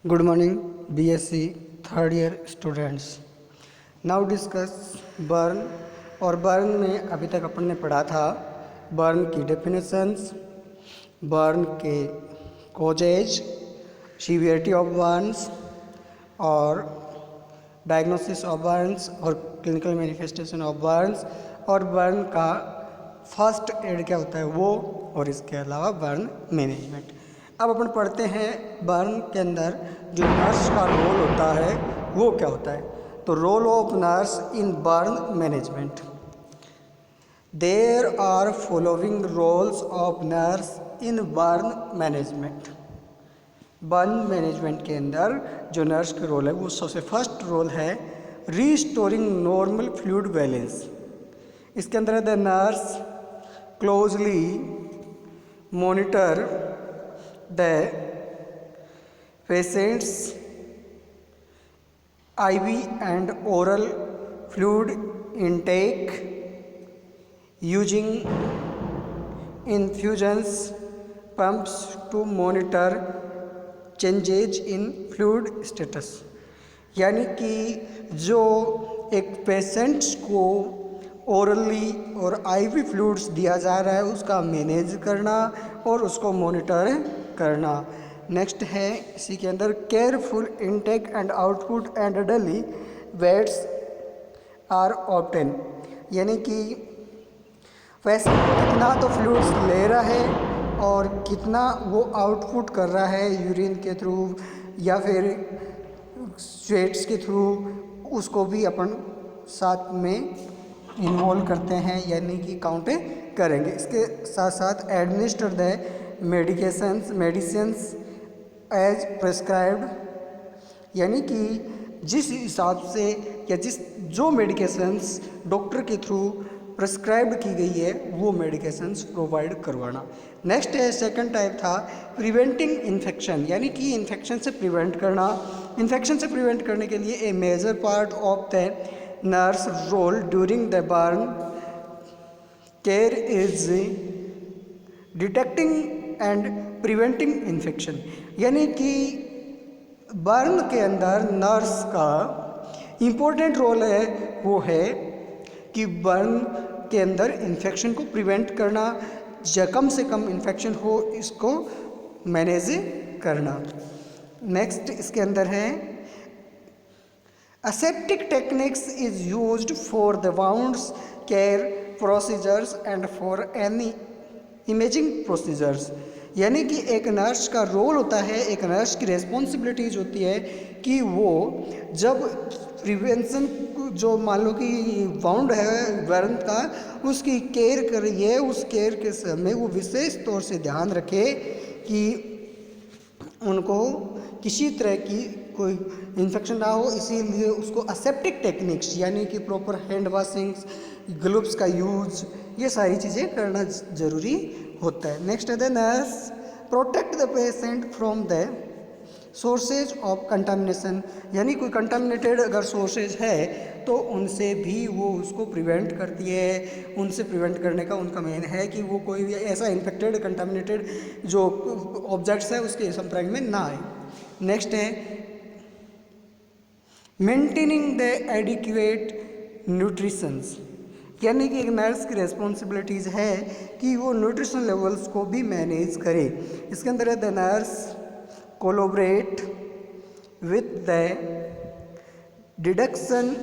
Good morning BSc third year students. Now discuss burn. और burn में अभी तक अपन ने पढ़ा था बर्न की डेफिनेशंस, बर्न के कॉजेज, सीवियरिटी ऑफ बर्न्स और डायग्नोसिस ऑफ बर्न्स और क्लिनिकल मैनिफेस्टेशन ऑफ बर्न्स और बर्न का फर्स्ट एड क्या होता है वो, और इसके अलावा बर्न मैनेजमेंट। अब अपन पढ़ते हैं बर्न के अंदर जो नर्स का रोल होता है वो क्या होता है। तो role of nurse in burn management, there are following roles of nurse in burn management. Burn management के अंदर जो नर्स का रोल है वो सबसे फर्स्ट रोल है रीस्टोरिंग नॉर्मल फ्लूइड बैलेंस। इसके अंदर the nurse closely monitor the patient's IV and oral fluid intake using infusions pumps to monitor changes in fluid status। यानी कि जो एक पेशेंट्स को ओरली और आईवी फ्लूइड्स दिया जा रहा है उसका मैनेज करना और उसको मॉनिटर करना। नेक्स्ट है इसी के अंदर careful intake and output and daily weights are obtain. यानी कि वैसे कितना तो फ्लूइड्स ले रहा है और कितना वो आउटपुट कर रहा है यूरिन के थ्रू या फिर स्वेट्स के थ्रू, उसको भी अपन साथ में इन्वॉल्व करते हैं, यानी कि काउंट करेंगे। इसके साथ साथ administer the medicines as prescribed, यानी कि जिस हिसाब से या जो मेडिकेशंस डॉक्टर के थ्रू प्रिस्क्राइब की गई है वो मेडिकेशंस प्रोवाइड करवाना। नेक्स्ट है सेकंड टाइप था प्रिवेंटिंग इन्फेक्शन, यानी कि इन्फेक्शन से प्रिवेंट करना। इन्फेक्शन से प्रिवेंट करने के लिए a major part of the nurse role during the burn care is detecting and preventing infection. यानी कि बर्न के अंदर नर्स का इम्पोर्टेंट रोल है वो है कि बर्न के अंदर इन्फेक्शन को प्रिवेंट करना, कम से कम इन्फेक्शन हो इसको मैनेज करना। नेक्स्ट इसके अंदर है aseptic techniques is used for the wounds care procedures and for any imaging procedures। यानी कि एक नर्स का रोल होता है, एक नर्स की रिस्पॉन्सिबिलिटीज होती है कि वो जब प्रिवेंशन जो मान लो कि वाउंड है बर्न का उसकी केयर कर रही है, उस केयर के समय वो विशेष तौर से ध्यान रखे कि उनको किसी तरह की कोई इन्फेक्शन ना हो, इसीलिए उसको असेप्टिक टेक्निक्स यानी कि प्रॉपर हैंड वॉशिंग्स, ग्लव्स का यूज, ये सारी चीज़ें करना ज़रूरी होता है। नेक्स्ट है the nurse protect the patient from the sources of contamination, यानी कोई कंटामिनेटेड अगर सोर्सेज है तो उनसे भी वो उसको प्रिवेंट करती है। उनसे प्रिवेंट करने का उनका मेन है कि वो कोई भी ऐसा इन्फेक्टेड कंटामिनेटेड जो ऑब्जेक्ट्स है उसके संपर्क में ना आए। नेक्स्ट है मेंटेनिंग द एडिक्वेट न्यूट्रिशंस, यानी कि एक नर्स की रिस्पॉन्सिबिलिटीज़ है कि वो न्यूट्रिशन लेवल्स को भी मैनेज करे। इसके अंदर है the nurse collaborate with the deduction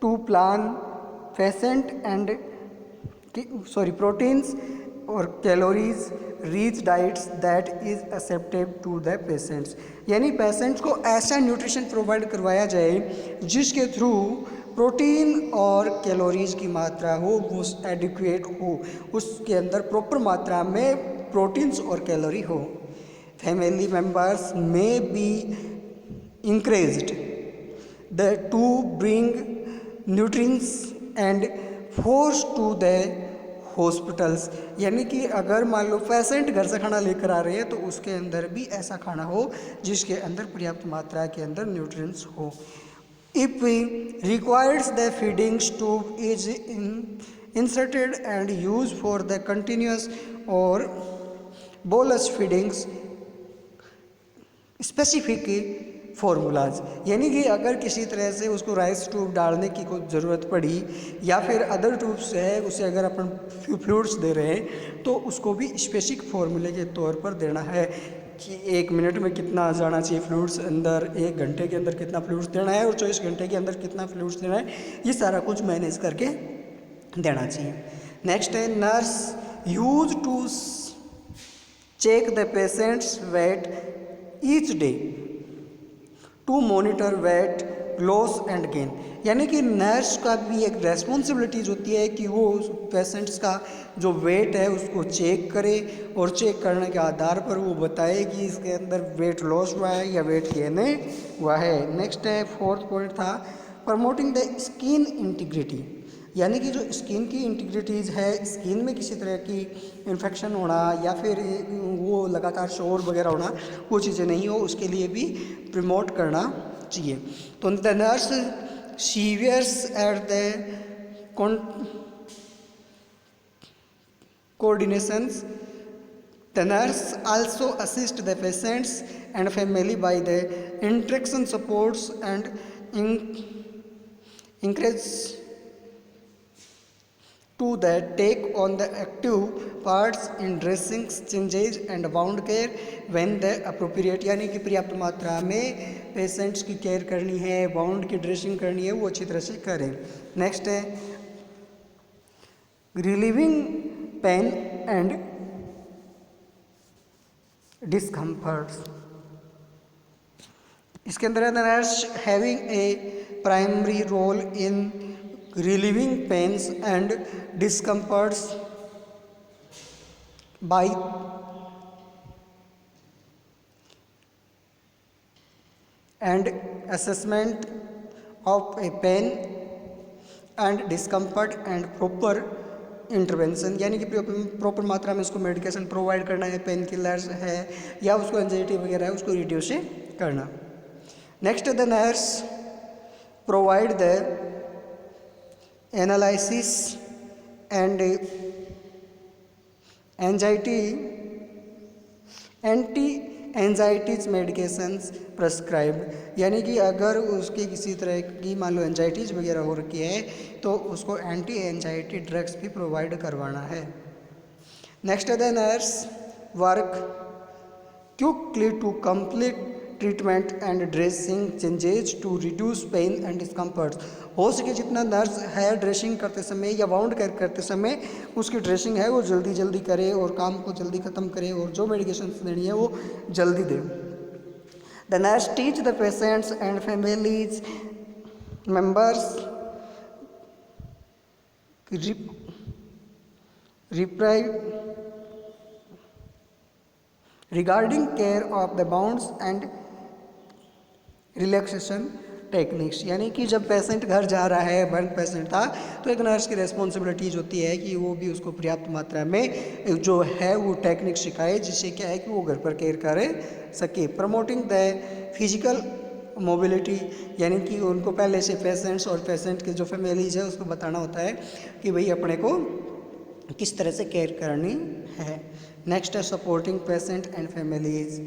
to plan patient and proteins और calories rich diets that is acceptable to the patients. यानी पेशेंट्स को ऐसा न्यूट्रिशन प्रोवाइड करवाया जाए जिसके थ्रू प्रोटीन और कैलोरीज की मात्रा हो वो एडिक्वेट हो, उसके अंदर प्रॉपर मात्रा में प्रोटीन्स और कैलोरी हो। फैमिली मेम्बर्स में be encouraged the to bring nutrients and force to the hospitals, यानी कि अगर मान लो पेशेंट घर से खाना लेकर आ रहे हैं तो उसके अंदर भी ऐसा खाना हो जिसके अंदर पर्याप्त मात्रा के अंदर न्यूट्रिएंट्स हो। If requires the feedings tube is inserted and use for the continuous और bolus feedings स्पेसिफिक फार्मूलाज, यानी कि अगर किसी तरह से उसको राइस ट्यूब डालने की कोई ज़रूरत पड़ी या फिर अदर ट्यूब्स है उसे अगर अपन फ्लूइड्स दे रहे हैं तो उसको भी स्पेसिफिक फार्मूले के तौर पर देना है कि 1 मिनट में कितना जाना चाहिए फ्लूइड्स अंदर, 1 घंटे के अंदर कितना फ्लूइड्स देना है और 24 घंटे के अंदर कितना फ्लूइड्स देना है, ये सारा कुछ मैनेज करके देना चाहिए। नेक्स्ट है nurse use to check the patient's weight each day to monitor weight loss and gain, यानी कि नर्स का भी एक रेस्पॉन्सिबिलिटीज़ होती है कि वो पेशेंट्स का जो वेट है उसको चेक करे और चेक करने के आधार पर वो बताए कि इसके अंदर वेट लॉस हुआ है या वेट गेन हुआ है। नेक्स्ट है 4th पॉइंट था प्रमोटिंग द स्किन इंटीग्रिटी, यानी कि जो स्किन की इंटीग्रिटीज़ है, स्किन में किसी तरह की इन्फेक्शन होना या फिर वो लगातार शोर वगैरह होना, वो चीज़ें नहीं हो, उसके लिए भी प्रमोट करना चाहिए। तो the nurse serves at the coordinations, the nurse also assist the patients and family by the interaction supports and encourage to that take on the active parts in dressings changes and wound care when the appropriate, यानी कि पर्याप्त मात्रा में patients की care करनी है, wound की dressing करनी है, वो अच्छी तरह से करें। नेक्स्ट है रिलीविंग पेन एंड डिस्कम्फर्ट्स, इसके अंदर है nurse having a primary role in relieving pains and discomforts by and assessment of a pain and discomfort and proper intervention, यानी कि प्रॉपर मात्रा में उसको मेडिकेशन प्रोवाइड करना है, पेन किलर्स है या उसको एंजाइटी वगैरह है उसको रिड्यूस करना। Next the nurse provide the analysis and anxiety anti anxieties medications prescribed, यानी कि अगर उसकी किसी तरह की मान लो एंजाइटीज वगैरह हो रखी है तो उसको एंटी एंजाइटी ड्रग्स भी प्रोवाइड करवाना है। Next the nurse work quickly to complete treatment and dressing changes to reduce pain and discomfort, हो सके जितना नर्स है ड्रेसिंग करते समय या वाउंड केयर करते समय उसकी ड्रेसिंग है वो जल्दी जल्दी करे और काम को जल्दी ख़त्म करे और जो मेडिकेशन देनी है वो जल्दी दे। The nurse teach the patients and families members regarding care of the bounds and relaxation techniques, यानी कि जब पेशेंट घर जा रहा है, बर्न पेशेंट था, तो एक नर्स की रिस्पॉन्सिबिलिटीज होती है कि वो भी उसको पर्याप्त मात्रा में जो है वो टेक्निक सिखाए जिससे क्या है कि वो घर पर केयर कर सके। प्रमोटिंग द फिजिकल मोबिलिटी, यानी कि उनको पहले से पेशेंट्स और पेशेंट के जो फैमिलीज है उसको बताना होता है कि भाई अपने को किस तरह से केयर करनी है। नेक्स्ट है सपोर्टिंग पेशेंट एंड फैमिलीज।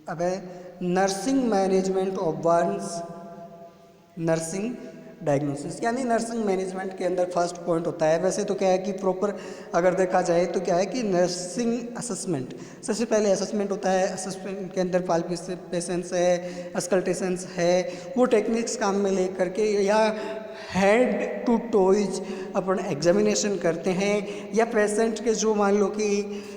अब है nursing management of Burns, nursing diagnosis, यानी नर्सिंग मैनेजमेंट के अंदर फर्स्ट पॉइंट होता है। वैसे तो क्या है कि प्रॉपर अगर देखा जाए तो क्या है कि नर्सिंग असेसमेंट, सबसे पहले असेसमेंट होता है। असेसमेंट के अंदर पाल्पेशंस है, अस्कल्टेशंस है, वो टेक्निक्स काम में ले करके या हेड टू टोइज अपन एग्जामिनेशन करते हैं या पेशेंट के जो मान लो कि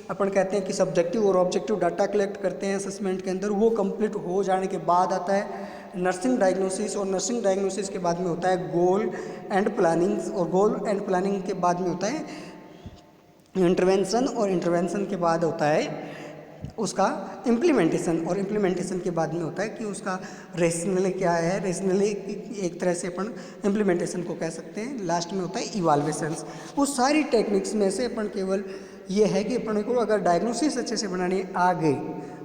अपन कहते हैं कि सब्जेक्टिव और ऑब्जेक्टिव डाटा कलेक्ट करते हैं असेसमेंट के अंदर, वो कंप्लीट हो जाने के बाद आता है नर्सिंग डायग्नोसिस। और नर्सिंग डायग्नोसिस के बाद में होता है गोल एंड प्लानिंग, और गोल एंड प्लानिंग के बाद में होता है इंटरवेंशन, और इंटरवेंशन के बाद होता है उसका इम्प्लीमेंटेशन, और इम्प्लीमेंटेशन के बाद में होता है कि उसका रेशनली क्या है, रेशनली एक तरह से अपन इम्प्लीमेंटेशन को कह सकते हैं। लास्ट में होता है इवाल्वेशंस। वो सारी टेक्निक्स में से अपन केवल ये है कि अपन को अगर डायग्नोसिस अच्छे से बनानी आ गई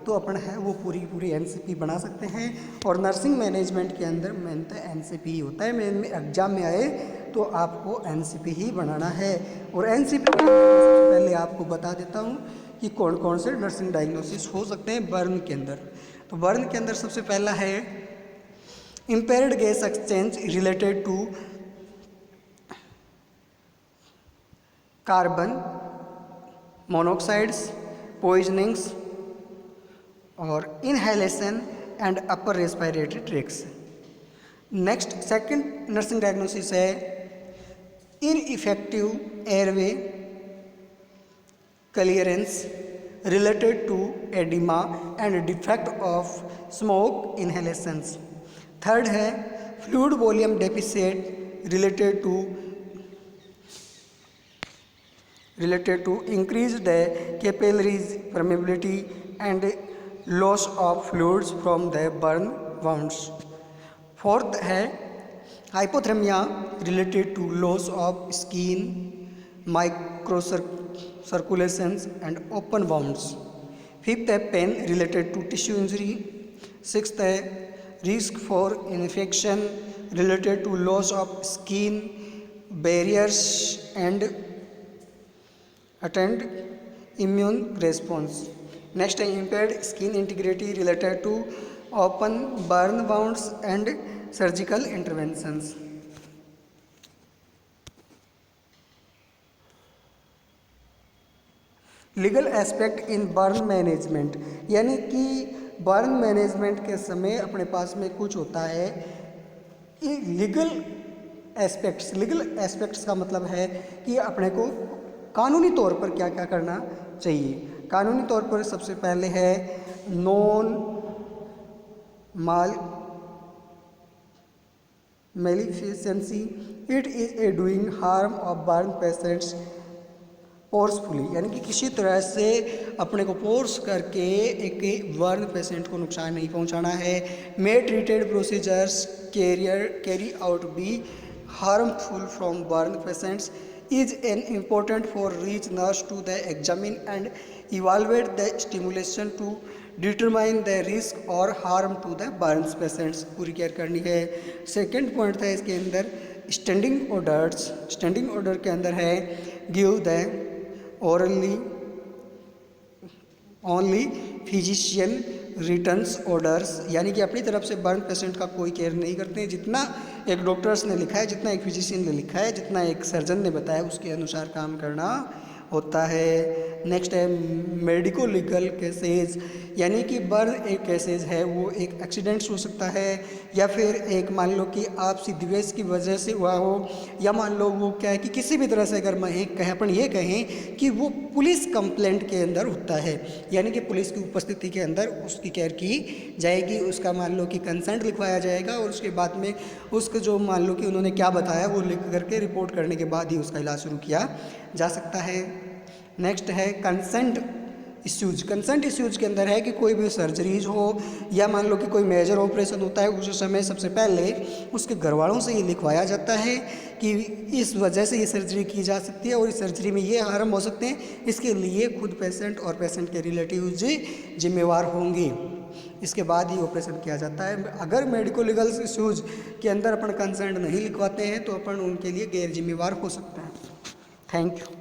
तो अपन है वो पूरी एनसीपी बना सकते हैं। और नर्सिंग मैनेजमेंट के अंदर मेन तो एनसीपी ही होता है। मेन में एग्जाम में आए तो आपको एनसीपी ही बनाना है। और एनसीपी पहले आपको बता देता हूँ कि कौन कौन से नर्सिंग डायग्नोसिस हो सकते हैं बर्न के अंदर। तो बर्न के अंदर सबसे पहला है impaired gas exchange related to carbon monoxides, poisonings और inhalation and upper respiratory tracts. Next second nursing diagnosis है ineffective airway clearance related to edema and defect of smoke inhalations. Third है fluid volume deficit related to increase the capillaries permeability and loss of fluids from the burn wounds. Fourth है hypothermia related to loss of skin, microcirculations and open wounds. Fifth है pain related to tissue injury. Sixth है risk for infection related to loss of skin barriers and attend immune response. Next है impaired skin integrity related to open burn wounds and surgical interventions. Legal aspect in burn management, यानी कि burn management के समय अपने पास में कुछ होता है लीगल एस्पेक्ट्स का मतलब है कि अपने को कानूनी तौर पर क्या क्या करना चाहिए। कानूनी तौर पर सबसे पहले है non maleficence, it is a doing harm of burn patients forcefully, यानी कि किसी तरह से अपने को फोर्स करके एक बर्न पेशेंट को नुकसान नहीं पहुंचाना है। May treated procedures carry out be harmful from burn patients is an important for reach nurse to the examine and evaluate the stimulation to determine the risk और harm to the burn patients, पूरी care करनी है। Second point था इसके अंदर standing orders. Standing order के अंदर है give the only physician returns orders, यानी कि अपनी तरफ से बर्न पेशेंट का कोई केयर नहीं करते हैं। जितना एक डॉक्टर्स ने लिखा है, जितना एक फिजिशियन ने लिखा है, जितना एक सर्जन ने बताया उसके अनुसार काम करना होता है। नेक्स्ट है मेडिको लीगल केसेस, यानी कि बर्न एक केसेस है वो एक एक्सीडेंट्स हो सकता है या फिर एक मान लो कि आपसी द्वेष की वजह से हुआ हो, या मान लो वो क्या है कि किसी भी तरह से अगर मैं अपन ये कहें कि वो पुलिस कंप्लेंट के अंदर होता है, यानी कि पुलिस की उपस्थिति के अंदर उसकी केयर की जाएगी, उसका मान लो कि कंसेंट लिखवाया जाएगा और उसके बाद में उसको जो मान लो कि उन्होंने क्या बताया वो लिख करके रिपोर्ट करने के बाद ही उसका इलाज शुरू किया जा सकता है। नेक्स्ट है कंसेंट इश्यूज। कंसेंट इश्यूज के अंदर है कि कोई भी सर्जरीज हो या मान लो कि कोई मेजर ऑपरेशन होता है, उस समय सबसे पहले उसके घर वालों से ये लिखवाया जाता है कि इस वजह से ये सर्जरी की जा सकती है और इस सर्जरी में ये हार्म हो सकते हैं, इसके लिए खुद पेशेंट और पेशेंट के रिलेटिव्स जिम्मेवार होंगे, इसके बाद ही ऑपरेशन किया जाता है। अगर मेडिको लीगल इश्यूज के अंदर अपन कंसेंट नहीं लिखवाते हैं तो अपन उनके लिए गैर जिम्मेवार हो सकते हैं। Thank you.